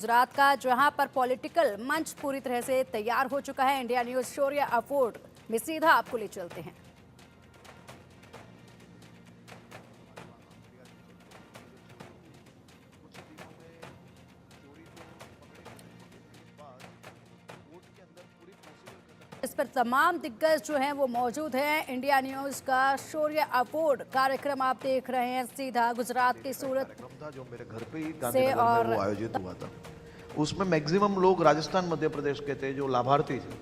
गुजरात का जहां पर पॉलिटिकल मंच पूरी तरह से तैयार हो चुका है। इंडिया न्यूज शौर्य अवार्ड में सीधा आपको ले चलते हैं। इस पर तमाम दिग्गज जो हैं वो मौजूद हैं। इंडिया न्यूज का शौर्य अवार्ड कार्यक्रम आप देख रहे हैं सीधा गुजरात की सूरत था जो मेरे घर पे ही गांधीनगर में वो आयोजित हुआ था। उसमें मैक्सिमम लोग राजस्थान मध्य प्रदेश के थे जो लाभार्थी थे,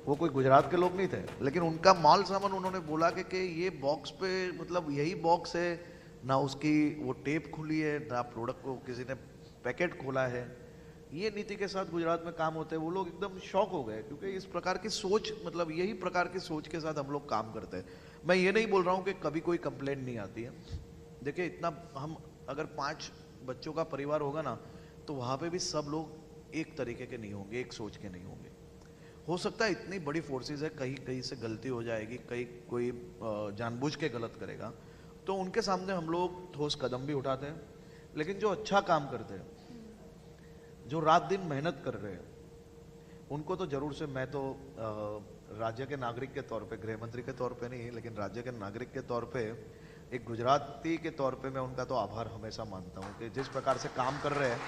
वो कोई गुजरात के लोग नहीं थे। लेकिन उनका माल सामान उन्होंने बोला कि ये बॉक्स पे मतलब यही बॉक्स है ना, उसकी वो टेप खुली है ना, प्रोडक्ट को किसी ने पैकेट खोला है। ये नीति के साथ गुजरात में काम होते हैं। वो लोग एकदम शॉक हो गए क्योंकि इस प्रकार की सोच, मतलब यही प्रकार की सोच के साथ हम लोग काम करते हैं। मैं ये नहीं बोल रहा हूँ कि कभी कोई कंप्लेंट नहीं आती है। देखिए, इतना हम अगर 5 बच्चों का परिवार होगा ना, तो वहाँ पे भी सब लोग एक तरीके के नहीं होंगे, एक सोच के नहीं होंगे। हो सकता है इतनी बड़ी फोर्सेस है, कहीं कहीं से गलती हो जाएगी, कहीं कोई जानबूझ के गलत करेगा, तो उनके सामने हम लोग ठोस कदम भी उठाते हैं। लेकिन जो अच्छा काम करते हैं, जो रात दिन मेहनत कर रहे हैं, उनको तो जरूर से मैं तो राज्य के नागरिक के तौर पे, गृह मंत्री के तौर पे नहीं, लेकिन राज्य के नागरिक के तौर पे, एक गुजराती के तौर पे मैं उनका तो आभार हमेशा मानता हूँ कि जिस प्रकार से काम कर रहे हैं,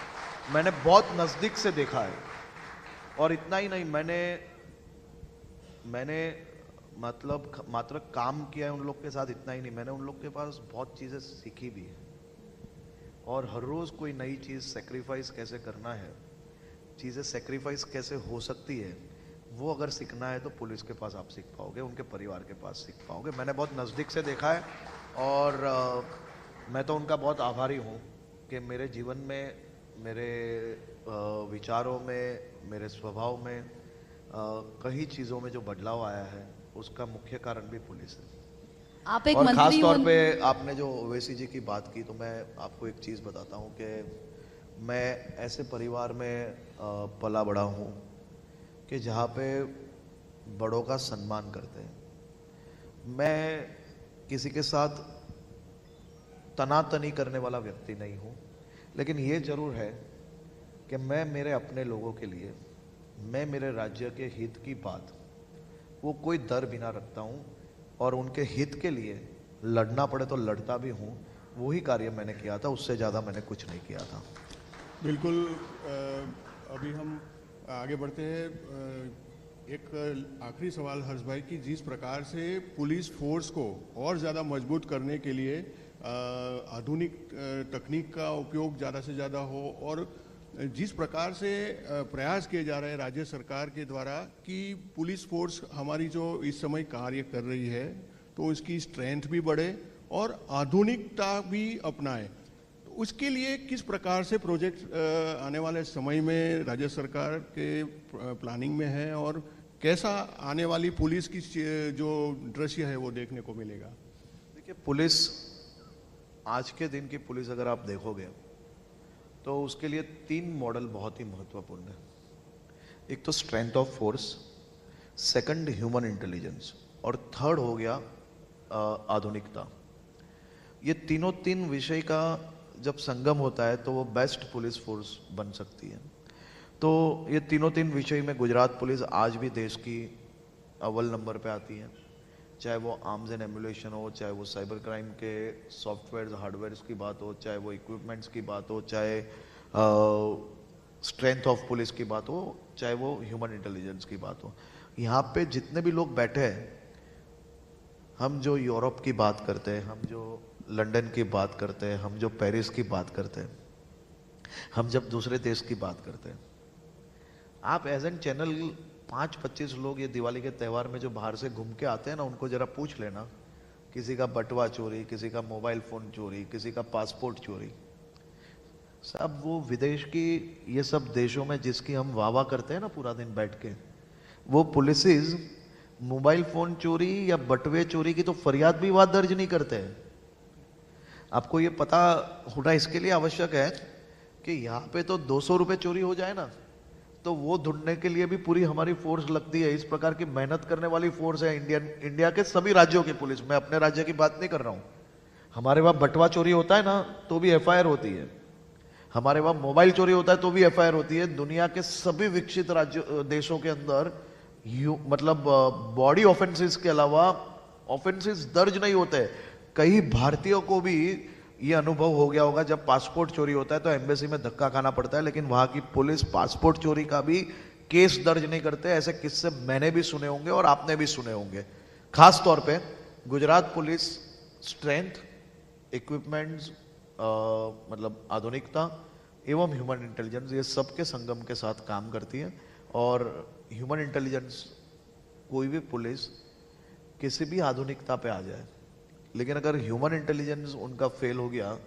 मैंने बहुत नज़दीक से देखा है। और इतना ही नहीं, मैंने मतलब मात्र काम किया है उन लोग के साथ, इतना ही नहीं, मैंने उन लोग के पास बहुत चीज़ें सीखी भी है। और हर रोज़ कोई नई चीज़ सेक्रीफाइस कैसे करना है, चीज़ें सेक्रीफाइस कैसे हो सकती है, वो अगर सीखना है तो पुलिस के पास आप सीख पाओगे, उनके परिवार के पास सीख पाओगे। मैंने बहुत नज़दीक से देखा है और मैं तो उनका बहुत आभारी हूँ कि मेरे जीवन में, मेरे विचारों में, मेरे स्वभाव में कई चीज़ों में जो बदलाव आया है, उसका मुख्य कारण भी पुलिस है। आप एक और मंत्री खास तौर पे आपने जो ओवैसी जी की बात की, तो मैं आपको एक चीज़ बताता हूँ कि मैं ऐसे परिवार में पला बड़ा हूँ कि जहाँ पे बड़ों का सम्मान करते हैं। मैं किसी के साथ तनातनी करने वाला व्यक्ति नहीं हूँ, लेकिन ये जरूर है कि मैं मेरे अपने लोगों के लिए, मैं मेरे राज्य के हित की बात वो कोई डर बिना रखता हूँ, और उनके हित के लिए लड़ना पड़े तो लड़ता भी हूँ। वही कार्य मैंने किया था, उससे ज़्यादा मैंने कुछ नहीं किया था। बिल्कुल। अभी हम आगे बढ़ते हैं। एक आखिरी सवाल हर्ष भाई की, जिस प्रकार से पुलिस फोर्स को और ज़्यादा मजबूत करने के लिए आधुनिक तकनीक का उपयोग ज़्यादा से ज़्यादा हो, और जिस प्रकार से प्रयास किए जा रहे हैं राज्य सरकार के द्वारा कि पुलिस फोर्स हमारी जो इस समय कार्य कर रही है, तो इसकी स्ट्रेंथ भी बढ़े और आधुनिकता भी अपनाए, तो उसके लिए किस प्रकार से प्रोजेक्ट आने वाले समय में राज्य सरकार के प्लानिंग में है, और कैसा आने वाली पुलिस की जो दृश्य है वो देखने को मिलेगा? देखिए, पुलिस, आज के दिन की पुलिस अगर आप देखोगे तो उसके लिए 3 मॉडल बहुत ही महत्वपूर्ण है। एक तो strength of force, second human intelligence, और थर्ड हो गया आधुनिकता। ये तीनों 3 विषय का जब संगम होता है तो वो बेस्ट पुलिस फोर्स बन सकती है। तो ये तीनों 3 विषय में गुजरात पुलिस आज भी देश की अव्वल नंबर पे आती है। चाहे वो आर्म्स एंड एम्युलेशन हो, चाहे वो साइबर क्राइम के सॉफ्टवेयर हार्डवेयर्स की बात हो, चाहे वो इक्विपमेंट्स की बात हो, चाहे स्ट्रेंथ ऑफ पुलिस की बात हो, चाहे वो ह्यूमन इंटेलिजेंस की बात हो। यहाँ पे जितने भी लोग बैठे हैं, हम जो यूरोप की बात करते हैं, हम जो लंदन की बात करते हैं, हम जो पेरिस की बात करते हैं, हम जब दूसरे देश की बात करते हैं, आप एज एन चैनल 5-25 लोग ये दिवाली के त्यौहार में जो बाहर से घूम के आते हैं ना, उनको जरा पूछ लेना, किसी का बटुआ चोरी, किसी का मोबाइल फोन चोरी, किसी का पासपोर्ट चोरी, सब वो विदेश की, ये सब देशों में जिसकी हम वाह करते हैं ना पूरा दिन बैठ के, वो पुलिसेस मोबाइल फोन चोरी या बटुए चोरी की तो फरियाद भी वहां दर्ज नहीं करते हैं। आपको ये पता होना इसके लिए आवश्यक है कि यहाँ पे तो 200 रुपये चोरी हो जाए ना, तो वो ढूंढने के लिए भी पूरी हमारी फोर्स लगती है। इस प्रकार की मेहनत करने वाली फोर्स है इंडिया के सभी राज्यों की पुलिस। मैं अपने राज्य की बात नहीं कर रहा हूं। हमारे वहां बटुआ चोरी होता है ना, तो भी FIR होती है। हमारे वहाँ मोबाइल चोरी होता है तो भी एफआईआर होती है। दुनिया के सभी विकसित राज्य देशों के अंदर मतलब बॉडी ऑफेंसेस के अलावा ऑफेंसेस दर्ज नहीं होते। कई भारतीयों को भी ये अनुभव हो गया होगा, जब पासपोर्ट चोरी होता है तो एम्बेसी में धक्का खाना पड़ता है, लेकिन वहां की पुलिस पासपोर्ट चोरी का भी केस दर्ज नहीं करते। ऐसे किस्से मैंने भी सुने होंगे और आपने भी सुने होंगे। खास तौर पे गुजरात पुलिस स्ट्रेंथ, इक्विपमेंट्स, मतलब आधुनिकता एवं ह्यूमन इंटेलिजेंस, ये सबके संगम के साथ काम करती है। और ह्यूमन इंटेलिजेंस, कोई भी पुलिस किसी भी आधुनिकता पे आ जाए, लेकिन अगर ह्यूमन इंटेलिजेंस उनका फेल हो गया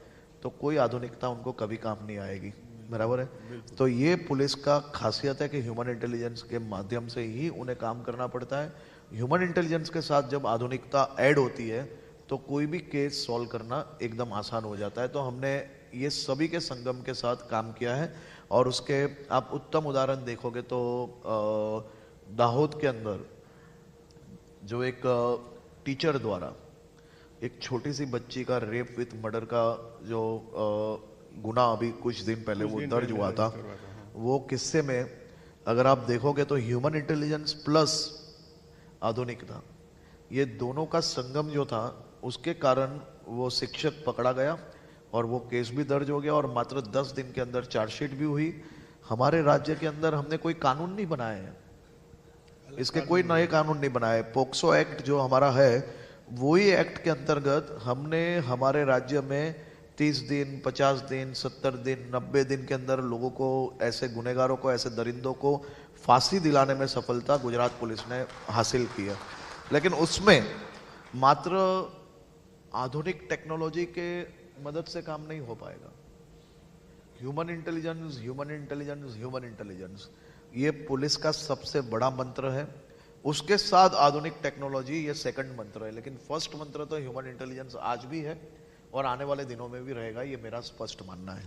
तो कोई आधुनिकता उनको कभी काम नहीं आएगी। बराबर है। तो ये पुलिस का खासियत है कि ह्यूमन इंटेलिजेंस के माध्यम से ही उन्हें काम करना पड़ता है। ह्यूमन इंटेलिजेंस के साथ जब आधुनिकता ऐड होती है तो कोई भी केस सॉल्व करना एकदम आसान हो जाता है। तो हमने ये सभी के संगम के साथ काम किया है। और उसके आप उत्तम उदाहरण देखोगे तो दाहोद के अंदर जो एक टीचर द्वारा एक छोटी सी बच्ची का रेप विथ मर्डर का जो गुना अभी कुछ दिन पहले वो दर्ज हुआ था, वो किस्से में अगर आप देखोगे तो ह्यूमन इंटेलिजेंस प्लस आधुनिकता, ये दोनों का संगम जो था, उसके कारण वो शिक्षक पकड़ा गया और वो केस भी दर्ज हो गया और मात्र 10 दिन के अंदर चार्जशीट भी हुई। हमारे राज्य के अंदर हमने कोई कानून नहीं बनाए हैं, इसके कोई नए कानून नहीं बनाए। पोक्सो एक्ट जो हमारा है, वही एक्ट के अंतर्गत हमने हमारे राज्य में 30 दिन, 50 दिन, 70 दिन, 90 दिन के अंदर लोगों को, ऐसे गुनहगारों को, ऐसे दरिंदों को फांसी दिलाने में सफलता गुजरात पुलिस ने हासिल की है। लेकिन उसमें मात्र आधुनिक टेक्नोलॉजी के मदद से काम नहीं हो पाएगा। Human intelligence, human intelligence, human intelligence, ये पुलिस का सबसे बड़ा मंत्र है। उसके साथ आधुनिक टेक्नोलॉजी ये सेकंड मंत्र है, लेकिन फर्स्ट मंत्र तो ह्यूमन इंटेलिजेंस आज भी है और आने वाले दिनों में भी रहेगा, ये मेरा स्पष्ट मानना है।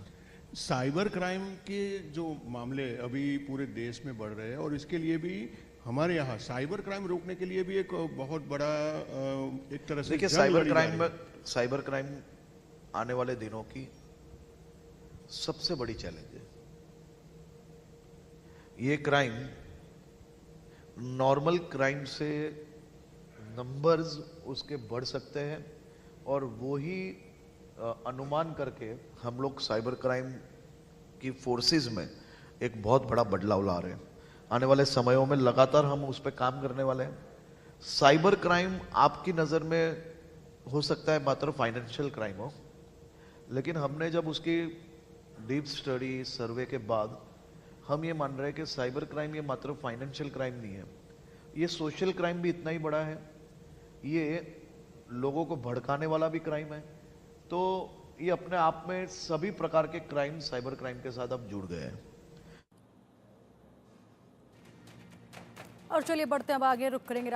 साइबर क्राइम के जो मामले अभी पूरे देश में बढ़ रहे हैं और इसके लिए भी हमारे यहाँ साइबर क्राइम रोकने के लिए भी एक बहुत बड़ा एक तरह से देखिए, साइबर क्राइम आने वाले दिनों की सबसे बड़ी चैलेंज है। ये क्राइम नॉर्मल क्राइम से नंबर्स उसके बढ़ सकते हैं और वो ही अनुमान करके हम लोग साइबर क्राइम की फोर्सेस में एक बहुत बड़ा बदलाव ला रहे हैं। आने वाले समयों में लगातार हम उस पर काम करने वाले हैं। साइबर क्राइम आपकी नज़र में हो सकता है मात्र फाइनेंशियल क्राइम हो, लेकिन हमने जब उसकी डीप स्टडी सर्वे के बाद हम ये मान रहे हैं कि साइबर क्राइम ये मात्र फाइनेंशियल क्राइम नहीं है, ये सोशल क्राइम भी इतना ही बड़ा है, ये लोगों को भड़काने वाला भी क्राइम है। तो ये अपने आप में सभी प्रकार के क्राइम साइबर क्राइम के साथ अब जुड़ गए हैं। और चलिए बढ़ते हैं अब आगे, रुक करेंगे